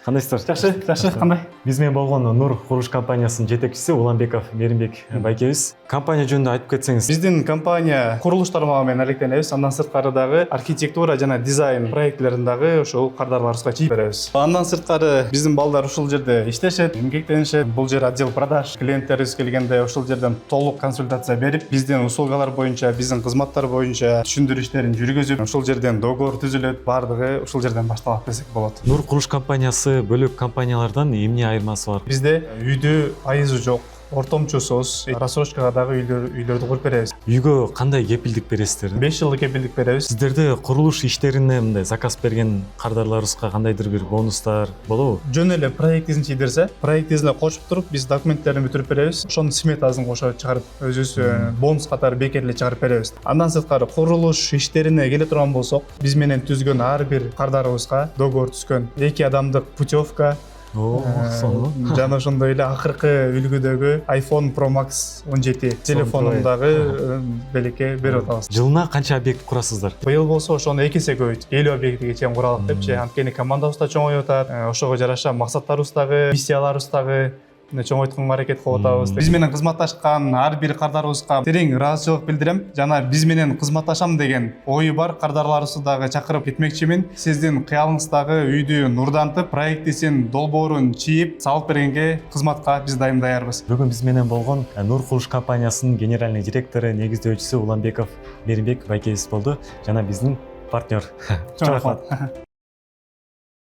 Кандайсыздар? Жакшы, кандай? Биз менен болгон Нур курулуш компаниясынын жетекчиси Уланбеков Мээринбек байкебиз. Компания жөнүндө айтып кетсеңиз. Биздин компания курулуш тармагы менен алектенебиз. Андан сырткары дагы архитектура жана дизайн проектлерин дагы ошол кардарларыбызга чийип беребиз. Андан сырткары биздин балдар ушул жерде иштешет, эмгектенишет. Бул жер отдел продаж. Клиенттерибиз келгенде ушул жерден толук консультация берип, биздин услугалар боюнча, биздин кызматтар боюнча түшүндүрүү иштерин жүргүзүп, ушул жерден договор түзүлөт, бардыгы ушул жерден башталат десек болот. Нур курулуш компаниясы бөлөк компаниялардан эмне айырмасы бар? Бизде үйдү айызы жок, ортомчусуз, рассрочкага дагы үйлөрдү куруп беребиз. Үйгө кандай кепилдик бересиздер? 5 жылдык кепилдик беребиз. Сиздерде курулуш иштерине мындай заказ берген кардарларыбызга кандайдыр бир бонустар болобу? Жөн эле проектин чийдирсе, проектине кошуп туруп, биз документтерин бүтүрүп беребиз. Ошонун сметасын кошо чыгарып, өзүбүз бонус катары бекерли чыгарып беребиз. Андан сырткары курулуш иштерине келе турган болсок, биз менен түзгөн ар бир кардарыбызга договор түзгөн 2 адамдык путевка, Сонун. жана ошондой эле акыркы үлгүдөгү iPhone Pro Max 17 телефонун дагы белекке берип атабыз. Жылына канча объект курасыздар? Быйыл болсо ошону 2 эсе көбөйт. 50 объектиге чейин куралык депчи. Анткени командабыз да чоңоюп атат. Ошого жараша максаттарыбыз дагы, миссияларыбыз дагы чоңойтконго аракет кылып атабыз. Биз менен кызматташкан ар бир кардарыбызга терең ыраазычылык билдирем. Жана биз менен кызматташам деген ою бар кардарларыбызды дагы чакырып кетмекчимин. Сиздин кыялыңыздагы үйдү нурдантып, проектисин, долбоорун чийип, салып бергенге кызматка биз дайым даярбыз. Бүгүн биз менен болгон Нур курулуш компаниясынын генеральный директору, негиздөөчүсү Уланбеков Мээринбек байкебиз болду жана биздин партнер. Чоң рахмат.